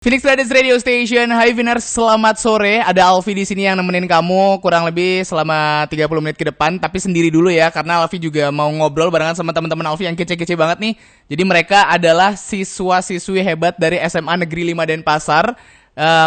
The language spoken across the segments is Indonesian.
Phoenix Brothers Radio Station. Hai Viners, selamat sore. Ada Alfi di sini yang nemenin kamu kurang lebih selama 30 menit ke depan, tapi sendiri dulu ya karena Alfi juga mau ngobrol barengan sama teman-teman Alfi yang kece-kece banget nih. Jadi mereka adalah siswa-siswi hebat dari SMA Negeri 5 Denpasar.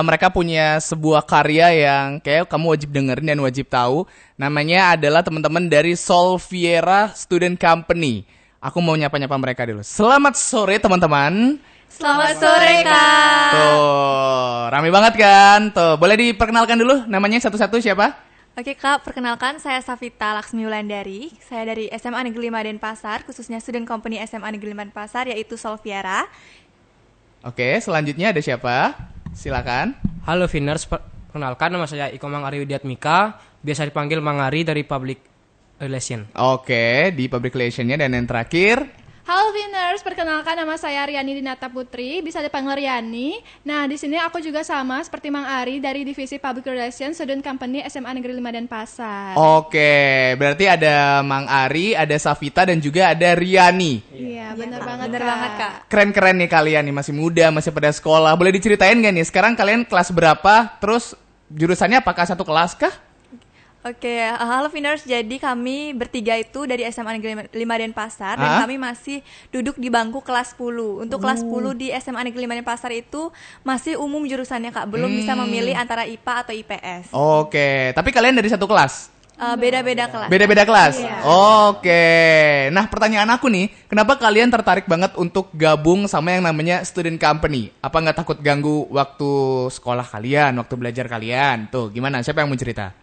Mereka punya sebuah karya yang kayak kamu wajib dengerin dan wajib tahu. Namanya adalah teman-teman dari Solviera Student Company. Aku mau nyapa-nyapa mereka dulu. Selamat sore teman-teman. Selamat sore, Kak. Tuh, rame banget kan? Tuh, boleh diperkenalkan dulu namanya satu-satu siapa? Oke, Kak, perkenalkan saya Safita Laksmi Wulandari. Saya dari SMA Negeri 5 Denpasar, khususnya Student Company SMA Negeri 5 Denpasar, yaitu Solviera. Oke, selanjutnya ada siapa? Silakan. Halo Viners, perkenalkan nama saya Iko Mangari Widiatmika, biasa dipanggil Mangari dari Public Relation. Oke, di public relation-nya dan yang terakhir. Halo Winners, perkenalkan nama saya Riani Dinata Putri, bisa dipanggil Riani. Nah, di sini aku juga sama seperti Mang Ari dari Divisi Public Relations Student Company SMA Negeri 5 Denpasar. Oke, berarti ada Mang Ari, ada Safita dan juga ada Riani. Iya, benar banget. Bener banget, Kak. Keren-keren nih kalian nih, masih muda, masih pada sekolah. Boleh diceritain gak nih, sekarang kalian kelas berapa? Terus jurusannya apakah satu kelas kah? Oke, halo Viners. Jadi kami bertiga itu dari SMA Negeri 5 Denpasar dan kami masih duduk di bangku kelas 10. Untuk kelas 10 di SMA Negeri 5 Denpasar itu masih umum jurusannya, Kak. Belum bisa memilih antara IPA atau IPS. Oke, tapi kalian dari satu kelas? Beda-beda kelas. Beda-beda kelas? Iya. Oke. Nah, pertanyaan aku nih, kenapa kalian tertarik banget untuk gabung sama yang namanya student company? Apa nggak takut ganggu waktu sekolah kalian, waktu belajar kalian? Tuh, gimana? Siapa yang mau cerita?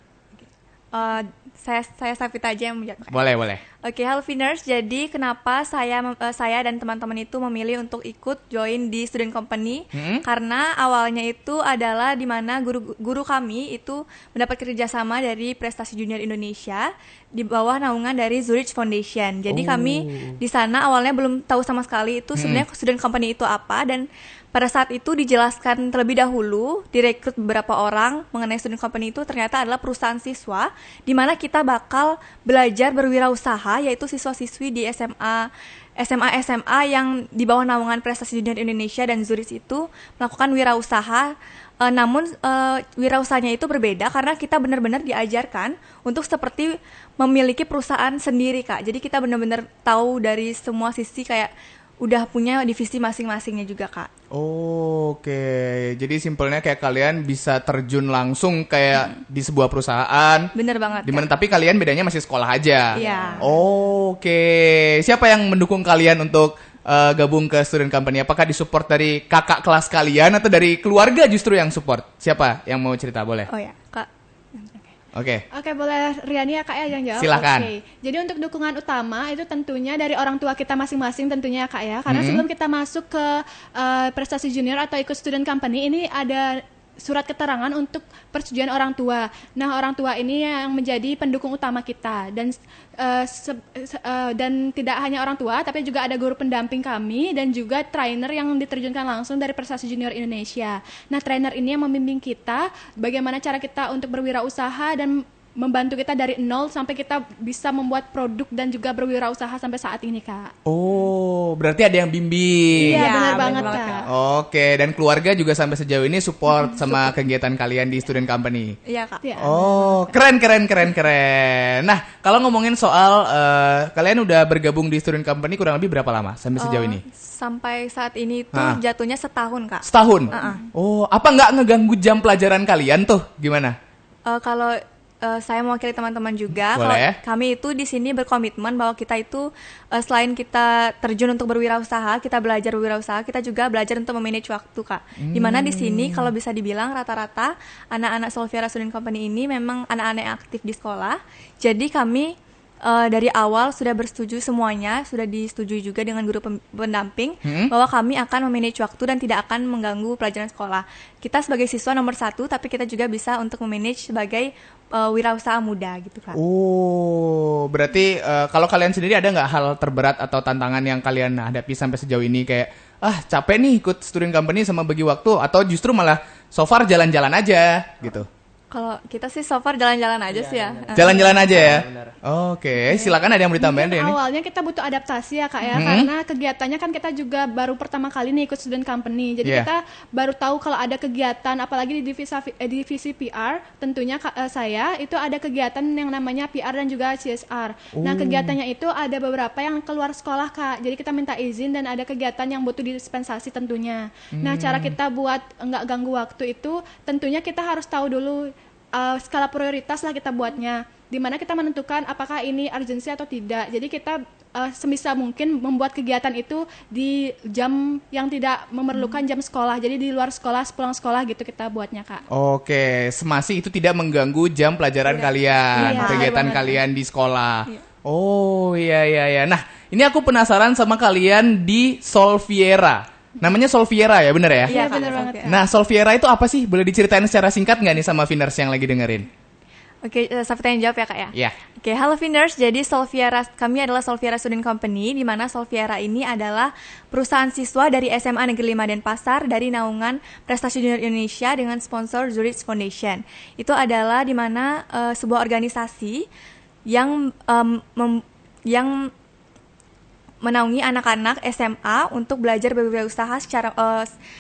Saya Safita aja yang menjawab. Boleh. Oke, halo Viners. Jadi kenapa saya dan teman-teman itu memilih untuk ikut join di student company? Karena awalnya itu adalah di mana guru kami itu mendapat kerjasama dari Prestasi Junior Indonesia di bawah naungan dari Zurich Foundation. Jadi kami di sana awalnya belum tahu sama sekali itu sebenarnya student company itu apa, dan pada saat itu dijelaskan terlebih dahulu, direkrut beberapa orang mengenai student company itu ternyata adalah perusahaan siswa di mana kita bakal belajar berwirausaha, yaitu siswa-siswi di SMA yang di bawah naungan Prestasi Junior Indonesia dan Zurich itu melakukan wirausaha. Namun wirausahanya itu berbeda karena kita benar-benar diajarkan untuk seperti memiliki perusahaan sendiri, Kak. Jadi kita benar-benar tahu dari semua sisi, kayak udah punya divisi masing-masingnya juga, Kak. Oke, jadi simpelnya kayak kalian bisa terjun langsung kayak di sebuah perusahaan. Bener banget. Dimana tapi kalian bedanya masih sekolah aja. Iya. Oke, siapa yang mendukung kalian untuk gabung ke student company? Apakah disupport dari kakak kelas kalian atau dari keluarga justru yang support? Siapa yang mau cerita, boleh? Oh ya, Kak. Oke. Oke, boleh Riani ya, Kak, ya, yang jawab. Silakan. Oke. Jadi untuk dukungan utama itu tentunya dari orang tua kita masing-masing tentunya, Kak, ya. Karena sebelum kita masuk ke Prestasi Junior atau ikut student company, ini ada surat keterangan untuk persetujuan orang tua. Nah, orang tua ini yang menjadi pendukung utama kita, dan dan tidak hanya orang tua, tapi juga ada guru pendamping kami dan juga trainer yang diterjunkan langsung dari Prestasi Junior Indonesia. Nah, trainer ini yang membimbing kita bagaimana cara kita untuk berwirausaha dan membantu kita dari nol sampai kita bisa membuat produk dan juga berwirausaha sampai saat ini, Kak. Oh, berarti ada yang bimbing. Iya, benar benar banget, banget, Kak. Oke, dan keluarga juga sampai sejauh ini support sama kegiatan kalian di student company. Iya, Kak. Iya. Oh, keren. Nah, kalau ngomongin soal kalian udah bergabung di student company kurang lebih berapa lama sampai sejauh ini? Sampai saat ini tuh jatuhnya setahun, Kak. Setahun? Oh, apa nggak ngeganggu jam pelajaran kalian tuh? Gimana? Kalau saya mewakili teman-teman juga, Boleh. kalau kami itu di sini berkomitmen bahwa kita itu selain kita terjun untuk berwirausaha, kita belajar berwirausaha, kita juga belajar untuk memanage waktu, Kak. Dimana di sini kalau bisa dibilang rata-rata anak-anak Solviera Student Company ini memang anak-anak yang aktif di sekolah. Jadi kami dari awal sudah bersetuju semuanya, sudah disetujui juga dengan guru pendamping bahwa kami akan memanage waktu dan tidak akan mengganggu pelajaran sekolah. Kita sebagai siswa nomor 1, tapi kita juga bisa untuk memanage sebagai wirausaha muda gitu, Kak. Oh, berarti kalau kalian sendiri ada nggak hal terberat atau tantangan yang kalian hadapi sampai sejauh ini, kayak capek nih ikut student company sama bagi waktu, atau justru malah so far jalan-jalan aja gitu? Kalau kita sih so far jalan-jalan aja sih ya. Jalan-jalan aja ya. benar. Oke, silakan ada yang mau ditambahin deh Mungkin ini. awalnya kita butuh adaptasi ya kak ya, karena kegiatannya kan kita juga baru pertama kali nih ikut student company, jadi Iya. kita baru tahu kalau ada kegiatan, apalagi di divisi PR, tentunya saya itu ada kegiatan yang namanya PR dan juga CSR. Nah kegiatannya itu ada beberapa yang keluar sekolah kak, jadi kita minta izin dan ada kegiatan yang butuh dispensasi tentunya. Nah cara kita buat nggak ganggu waktu itu, tentunya kita harus tahu dulu skala prioritas lah kita buatnya, dimana kita menentukan apakah ini urgensi atau tidak. Jadi kita sebisa mungkin membuat kegiatan itu di jam yang tidak memerlukan jam sekolah, jadi di luar sekolah, pulang sekolah gitu kita buatnya kak. Oke, semasi itu tidak mengganggu jam pelajaran kalian, Iya, kegiatan benar. kalian di sekolah. Oh iya iya iya. Nah, ini aku penasaran sama kalian di Solviera. Namanya Solviera ya, bener ya? Iya, Kak, bener banget. oke. Nah, Solviera itu apa sih? Boleh diceritain secara singkat nggak nih sama Viners yang lagi dengerin? Oke, Safita yang jawab ya kak ya. Iya. Oke, halo Viners. Jadi Solviera, kami adalah Solviera Student Company, di mana Solviera ini adalah perusahaan siswa dari SMA Negeri 5 Denpasar dari naungan Prestasi Junior Indonesia dengan sponsor Zurich Foundation. Itu adalah di mana sebuah organisasi yang yang menaungi anak-anak SMA untuk belajar berwirausaha secara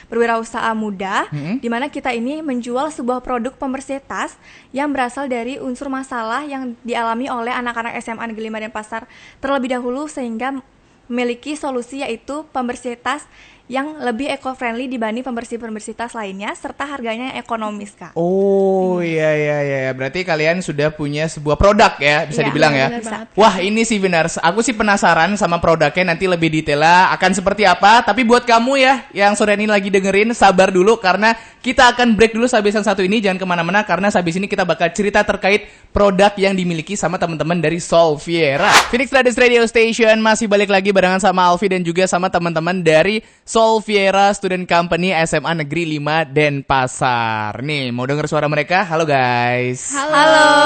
berwirausaha muda, di mana kita ini menjual sebuah produk pembersih tas yang berasal dari unsur masalah yang dialami oleh anak-anak SMA Negeri 5 Denpasar terlebih dahulu, sehingga memiliki solusi yaitu pembersih tas yang lebih eco-friendly dibanding pembersih-pembersih tas lainnya, serta harganya yang ekonomis, Kak. Oh iya iya iya. Berarti kalian sudah punya sebuah produk ya, bisa Iya, dibilang ya. benar banget. Wah ini sih Viners, aku sih penasaran sama produknya, nanti lebih detailnya akan seperti apa. Tapi buat kamu ya yang sore ini lagi dengerin, sabar dulu karena kita akan break dulu sehabis yang satu ini. Jangan kemana-mana karena sehabis ini kita bakal cerita terkait produk yang dimiliki sama teman-teman dari Solviera. Phoenix Brothers Radio Station masih balik lagi barengan sama Alfi dan juga sama teman-teman dari Solviera Student Company SMA Negeri 5 Denpasar. Nih, mau denger suara mereka? Halo guys. Halo.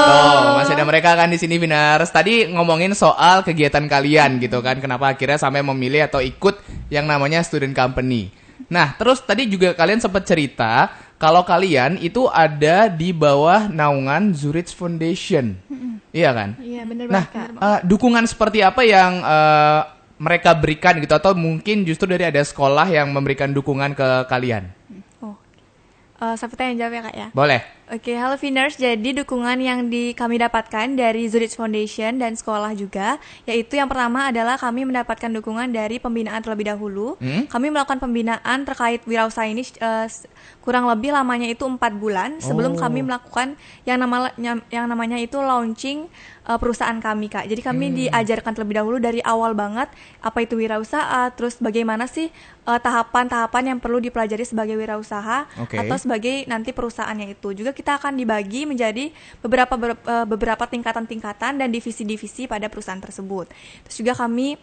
Tuh, masih ada mereka kan di sini Vinars. Tadi ngomongin soal kegiatan kalian gitu kan. Kenapa akhirnya sampai memilih atau ikut yang namanya student company. Nah, terus tadi juga kalian sempat cerita kalau kalian itu ada di bawah naungan Zurich Foundation. Iya kan? Iya bener Nah, banget kak. dukungan seperti apa yang mereka berikan gitu, atau mungkin justru dari ada sekolah yang memberikan dukungan ke kalian? Oh. Safita yang jawab ya kak ya. Boleh. Oke, halo Viners. Jadi dukungan yang kami dapatkan dari Zurich Foundation dan sekolah juga, yaitu yang pertama adalah kami mendapatkan dukungan dari pembinaan terlebih dahulu. Kami melakukan pembinaan terkait wirausaha ini kurang lebih lamanya itu 4 bulan sebelum kami melakukan yang namanya itu launching perusahaan kami, Kak. Jadi kami diajarkan terlebih dahulu dari awal banget apa itu wirausaha, terus bagaimana sih tahapan-tahapan yang perlu dipelajari sebagai wirausaha atau sebagai nanti perusahaannya itu. Juga kita akan dibagi menjadi beberapa tingkatan-tingkatan dan divisi-divisi pada perusahaan tersebut. Terus juga kami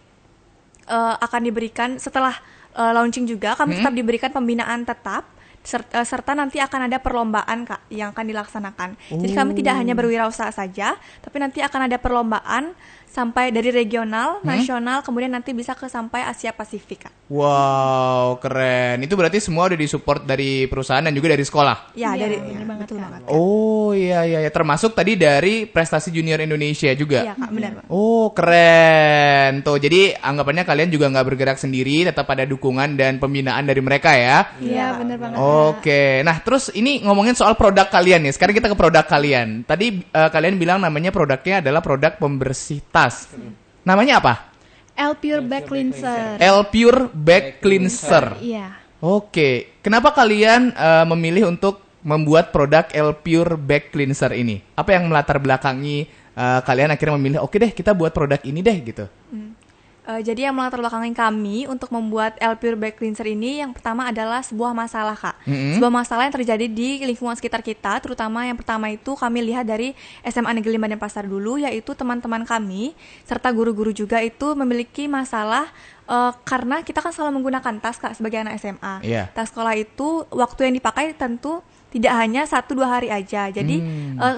akan diberikan setelah launching juga kami tetap diberikan pembinaan tetap serta nanti akan ada perlombaan Kak yang akan dilaksanakan. Jadi kami tidak hanya berwirausaha saja, tapi nanti akan ada perlombaan sampai dari regional, nasional, kemudian nanti bisa ke sampai Asia Pasifik Kak. Wow, keren. Itu berarti semua udah disupport dari perusahaan dan juga dari sekolah? Ya, Iya, dari bener banget, betul Kak. banget. Oh iya iya, termasuk tadi dari Prestasi Junior Indonesia juga? Iya Kak, benar Pak. Oh keren. Tuh jadi anggapannya kalian juga nggak bergerak sendiri, tetap ada dukungan dan pembinaan dari mereka ya? Iya bener banget. Oke, nah terus ini ngomongin soal produk kalian nih. Sekarang kita ke produk kalian. Tadi kalian bilang namanya produknya adalah produk pembersih tas. Namanya apa? L Pure Back Cleanser. L Pure Back Cleanser. Iya. Oke, kenapa kalian memilih untuk membuat produk L Pure Back Cleanser ini? Apa yang melatar belakangi kalian akhirnya memilih, oke deh kita buat produk ini deh gitu? Jadi yang melatar belakangi kami untuk membuat L Pure Back Cleanser ini yang pertama adalah sebuah masalah Kak. Sebuah masalah yang terjadi di lingkungan sekitar kita, terutama yang pertama itu kami lihat dari SMA Negeri 5 Denpasar dulu, yaitu teman-teman kami serta guru-guru juga itu memiliki masalah karena kita kan selalu menggunakan tas Kak sebagai anak SMA. Iya. Tas sekolah itu waktu yang dipakai tentu tidak hanya 1-2 hari aja. Jadi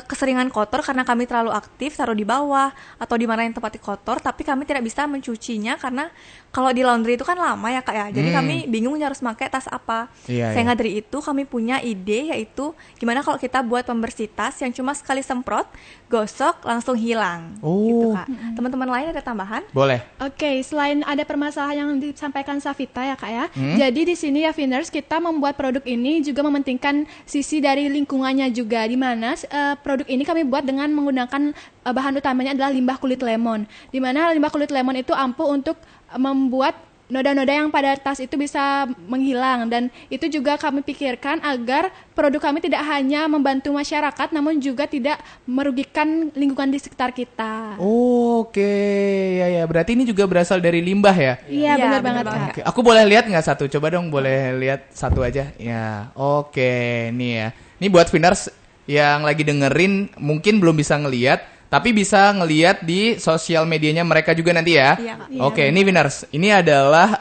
keseringan kotor karena kami terlalu aktif taruh di bawah atau di mana yang tempatnya kotor, tapi kami tidak bisa mencucinya karena kalau di laundry itu kan lama ya Kak ya. Jadi kami bingung harus pakai tas apa. Sehingga dari itu kami punya ide, yaitu gimana kalau kita buat pembersih tas yang cuma sekali semprot, gosok langsung hilang. Gitu Kak. Teman-teman lain ada tambahan? Boleh. Oke, selain ada permasalahan yang disampaikan Safita ya Kak ya. Jadi di sini ya Finers, kita membuat produk ini juga mementingkan sisi dari lingkungannya juga, di mana produk ini kami buat dengan menggunakan bahan utamanya adalah limbah kulit lemon. Di mana limbah kulit lemon itu ampuh untuk membuat noda-noda yang pada tas itu bisa menghilang, dan itu juga kami pikirkan agar produk kami tidak hanya membantu masyarakat namun juga tidak merugikan lingkungan di sekitar kita. Oke, ya berarti ini juga berasal dari limbah ya? Iya, benar banget Kak. Oke, aku boleh lihat nggak satu? Coba dong, boleh lihat satu aja. Ya, oke, nih ya. Ini buat Finars yang lagi dengerin mungkin belum bisa ngelihat, tapi bisa ngelihat di sosial medianya mereka juga nanti ya. Iya, Kak. Oke, ini Winners. Ini adalah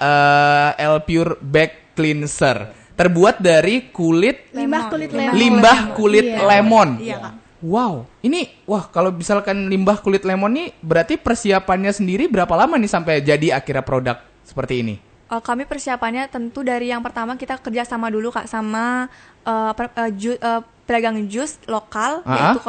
L Pure Back Cleanser. Terbuat dari kulit Limbah kulit lemon. limbah kulit Iya. lemon. Iya, Kak. Wow, ini kalau misalkan limbah kulit lemon nih berarti persiapannya sendiri berapa lama nih sampai jadi akhirnya produk seperti ini? Kami persiapannya tentu dari yang pertama kita kerjasama dulu Kak sama pedagang jus lokal, yaitu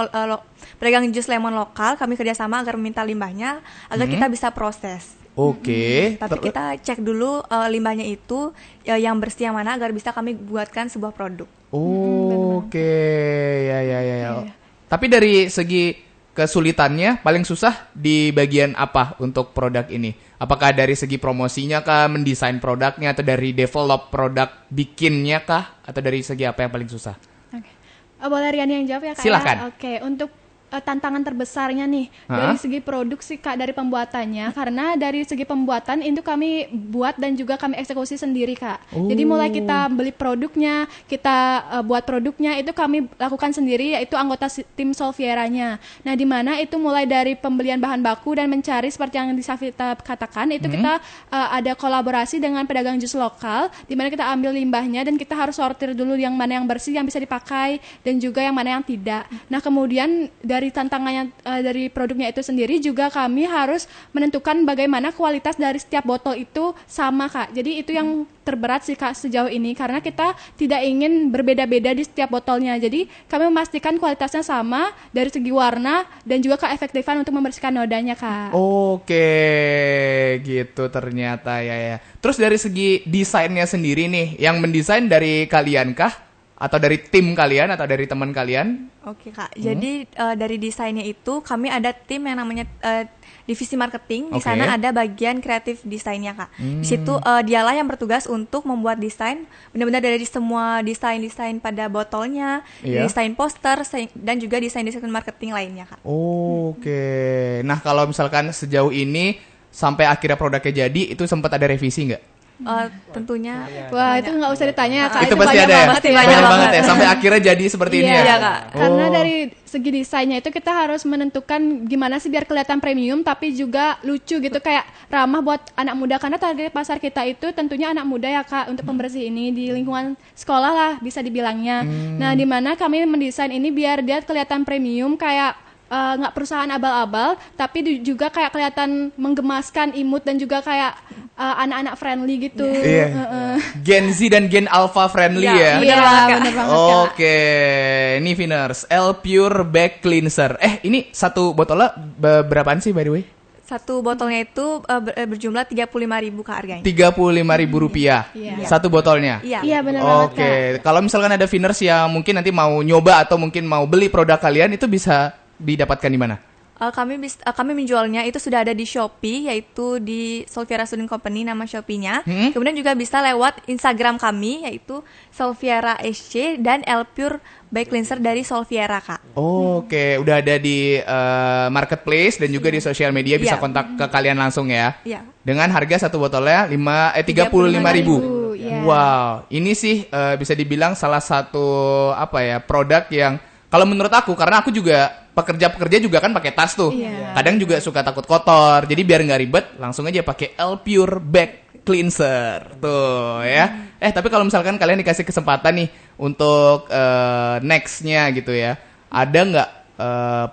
pedagang jus lemon lokal. Kami kerjasama agar meminta limbahnya agar kita bisa proses. Oke. Tapi kita cek dulu limbahnya itu yang bersih yang mana agar bisa kami buatkan sebuah produk. Oke, ya. Tapi dari segi kesulitannya paling susah di bagian apa untuk produk ini? Apakah dari segi promosinya kah, mendesain produknya, atau dari develop produk bikinnya kah, atau dari segi apa yang paling susah? Oke. Boleh Rian yang jawab ya Kak? Silakan. Ya? Oke, untuk tantangan terbesarnya nih dari segi produksi Kak, dari pembuatannya, karena dari segi pembuatan itu kami buat dan juga kami eksekusi sendiri Kak. Jadi mulai kita beli produknya, kita buat produknya itu kami lakukan sendiri, yaitu anggota tim Solvieranya. Nah di mana itu mulai dari pembelian bahan baku dan mencari seperti yang Safita katakan itu kita ada kolaborasi dengan pedagang jus lokal, di mana kita ambil limbahnya dan kita harus sortir dulu yang mana yang bersih yang bisa dipakai dan juga yang mana yang tidak. Nah kemudian dari tantangannya dari produknya itu sendiri juga kami harus menentukan bagaimana kualitas dari setiap botol itu sama Kak. Jadi itu yang terberat sih Kak sejauh ini, karena kita tidak ingin berbeda-beda di setiap botolnya. Jadi kami memastikan kualitasnya sama dari segi warna dan juga keefektifan untuk membersihkan nodanya Kak. Oke, gitu ternyata ya. Terus dari segi desainnya sendiri nih, yang mendesain dari kalian kah? Atau dari tim kalian atau dari teman kalian? Oke Kak, jadi dari desainnya itu kami ada tim yang namanya divisi marketing. Di sana ada bagian kreatif desainnya Kak. Di situ dialah yang bertugas untuk membuat desain, benar-benar dari semua desain pada botolnya, desain poster, dan juga desain-desain marketing lainnya Kak. Oke, nah kalau misalkan sejauh ini sampai akhirnya produknya jadi, itu sempat ada revisi nggak? Tentunya. Wah itu nggak usah ditanya Kak. Itu pasti ada ya? Banyak banget ya, sampai akhirnya jadi seperti ini ya? Iya Kak. Karena dari segi desainnya itu kita harus menentukan gimana sih biar kelihatan premium tapi juga lucu gitu, kayak ramah buat anak muda, karena target pasar kita itu tentunya anak muda ya Kak untuk pembersih ini di lingkungan sekolah lah bisa dibilangnya. Nah di mana kami mendesain ini biar dia kelihatan premium, kayak nggak perusahaan abal-abal tapi juga kayak kelihatan menggemaskan, imut, dan juga kayak anak-anak friendly gitu. Gen Z dan Gen Alpha friendly ya? Iya bener banget Kak. Oke, ini Winners, L Pure Back Cleanser. Ini satu botolnya berapaan sih by the way? Satu botolnya itu berjumlah 35.000 Kak harganya. Rp35.000 satu botolnya? Iya benar banget Kak. Oke, kalau misalkan ada Winners yang mungkin nanti mau nyoba atau mungkin mau beli produk kalian, itu bisa didapatkan di mana? Kami menjualnya itu sudah ada di Shopee, yaitu di Solviera Student Company nama Shopee-nya. Kemudian juga bisa lewat Instagram kami, yaitu Solviera SC dan L Pure Back Cleanser dari Solviera Kak. Oke, udah ada di marketplace dan juga di sosial media, bisa kontak ke kalian langsung ya. Iya. Dengan harga satu botolnya 35.000. Wow, ini sih bisa dibilang salah satu produk yang kalau menurut aku, karena aku juga pekerja juga kan pakai tas tuh. Kadang juga suka takut kotor. Jadi biar nggak ribet, langsung aja pakai L Pure Back Cleanser. Tuh ya. Tapi kalau misalkan kalian dikasih kesempatan nih untuk next-nya gitu ya. Ada nggak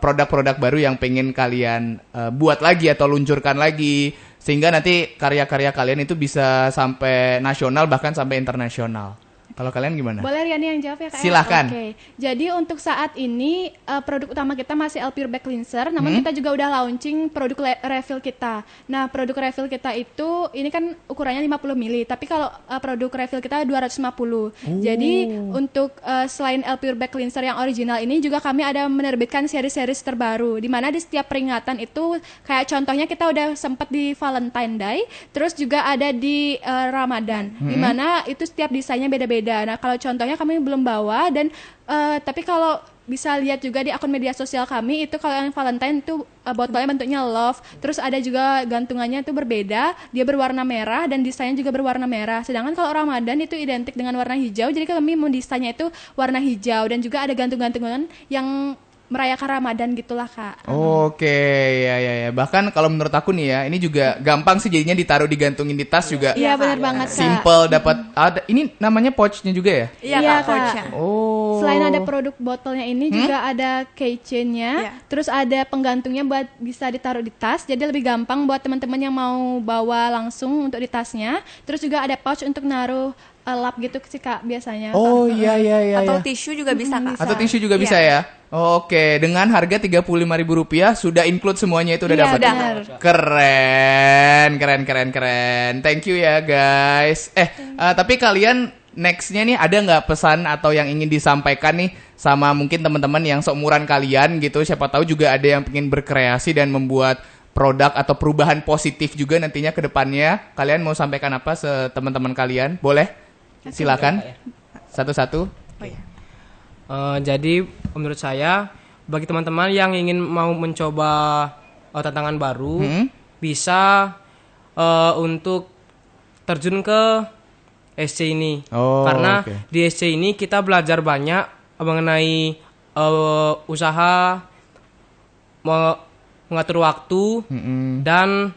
produk-produk baru yang pengen kalian buat lagi atau luncurkan lagi sehingga nanti karya-karya kalian itu bisa sampai nasional bahkan sampai internasional? Kalau kalian gimana? Boleh Riani yang jawab ya Kak? Silahkan. Oke. Jadi untuk saat ini produk utama kita masih L Pure Back Cleanser, namun kita juga udah launching produk refill kita. Nah, produk refill kita itu ini kan ukurannya 50 ml, tapi kalau produk refill kita 250. Jadi untuk selain L Pure Back Cleanser yang original ini juga kami ada menerbitkan seri-seri terbaru di mana di setiap peringatan itu kayak contohnya kita udah sempat di Valentine Day, terus juga ada di Ramadan. Di mana itu setiap desainnya beda-beda. Nah, kalau contohnya kami belum bawa dan tapi kalau bisa lihat juga di akun media sosial kami itu kalau yang Valentine itu botolnya bentuknya love, terus ada juga gantungannya itu berbeda, dia berwarna merah dan desainnya juga berwarna merah. Sedangkan kalau Ramadan itu identik dengan warna hijau, jadi kami mendesainnya itu warna hijau dan juga ada gantung-gantungan yang merayakan Ramadan gitulah Kak. Oke, ya. Bahkan kalau menurut aku nih ya, ini juga gampang sih jadinya ditaruh digantungin di tas juga. Iya benar banget Kak. Simple dapat. Ini namanya pouchnya juga ya? Iya, Kak. Oh. Selain ada produk botolnya ini juga ada keychainnya, Iya. terus ada penggantungnya buat bisa ditaruh di tas, jadi lebih gampang buat teman-teman yang mau bawa langsung untuk di tasnya. Terus juga ada pouch untuk naruh lap gitu sih Kak biasanya. Oh iya. Atau tisu juga bisa, Kak. Atau tisu juga bisa ya? Oke, dengan harga Rp35.000 sudah include semuanya itu udah Iya, dapat. benar. Keren. Thank you ya guys. Tapi kalian next-nya nih ada nggak pesan atau yang ingin disampaikan nih sama mungkin teman-teman yang seumuran kalian gitu? Siapa tahu juga ada yang ingin berkreasi dan membuat produk atau perubahan positif juga nantinya ke depannya. Kalian mau sampaikan apa ke teman-teman kalian? Boleh? Silakan. Satu-satu. Oh, iya. Jadi menurut saya bagi teman-teman yang ingin mau mencoba tantangan baru bisa untuk terjun ke SC ini. Karena di SC ini kita belajar banyak mengenai usaha, mengatur waktu dan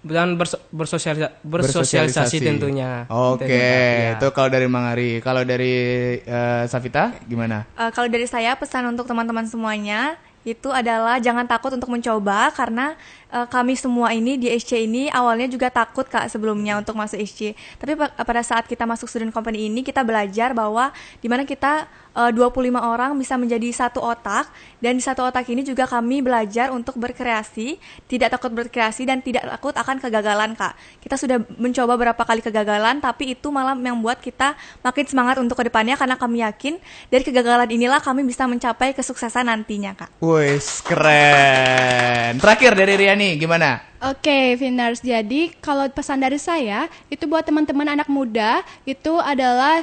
bersosialisasi tentunya. Oke, itu kalau dari Mang Ari. Kalau dari Safita gimana? Kalau dari saya pesan untuk teman-teman semuanya itu adalah jangan takut untuk mencoba karena kami semua ini di SC ini awalnya juga takut Kak sebelumnya untuk masuk SC. Tapi pada saat kita masuk student company ini kita belajar bahwa dimana kita 25 orang bisa menjadi satu otak dan di satu otak ini juga kami belajar untuk berkreasi, tidak takut berkreasi dan tidak takut akan kegagalan Kak. Kita sudah mencoba berapa kali kegagalan tapi itu malah yang membuat kita makin semangat untuk kedepannya karena kami yakin dari kegagalan inilah kami bisa mencapai kesuksesan nantinya Kak. Wih, keren. Terakhir dari Riani, gimana? Oke, Vinars. Jadi kalau pesan dari saya itu buat teman-teman anak muda itu adalah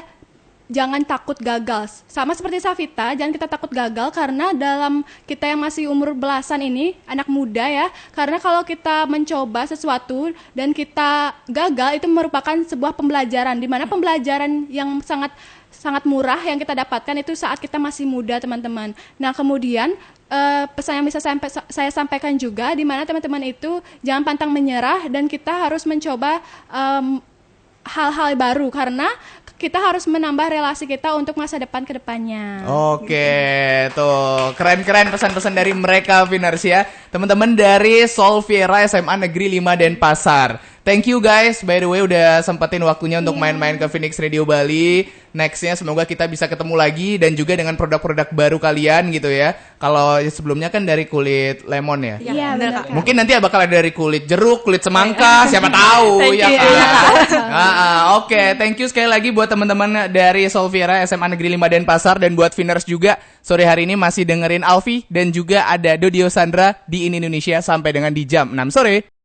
jangan takut gagal. Sama seperti Safita, jangan kita takut gagal karena dalam kita yang masih umur belasan ini, anak muda ya, karena kalau kita mencoba sesuatu dan kita gagal itu merupakan sebuah pembelajaran di mana pembelajaran yang sangat murah yang kita dapatkan itu saat kita masih muda, teman-teman. Nah, kemudian pesan yang bisa saya sampaikan juga di mana teman-teman itu jangan pantang menyerah dan kita harus mencoba hal-hal baru karena kita harus menambah relasi kita untuk masa depan ke depannya. Oke, tuh keren-keren pesan-pesan dari mereka Vinars ya. Teman-teman dari Solviera SMA Negeri 5 Denpasar. Thank you guys, by the way udah sempetin waktunya untuk main-main ke Phoenix Radio Bali. Nextnya semoga kita bisa ketemu lagi dan juga dengan produk-produk baru kalian gitu ya. Kalau sebelumnya kan dari kulit lemon ya. Iya, benar Kak. Mungkin nanti bakal ada dari kulit jeruk, kulit semangka, siapa tahu ya kan. Oke, thank you sekali lagi buat teman-teman dari Solviera SMA Negeri 5 Denpasar dan buat Vinars juga. Sore hari ini masih dengerin Alfi dan juga ada Dodio Sandra di Indonesia sampai dengan di jam 6 sore.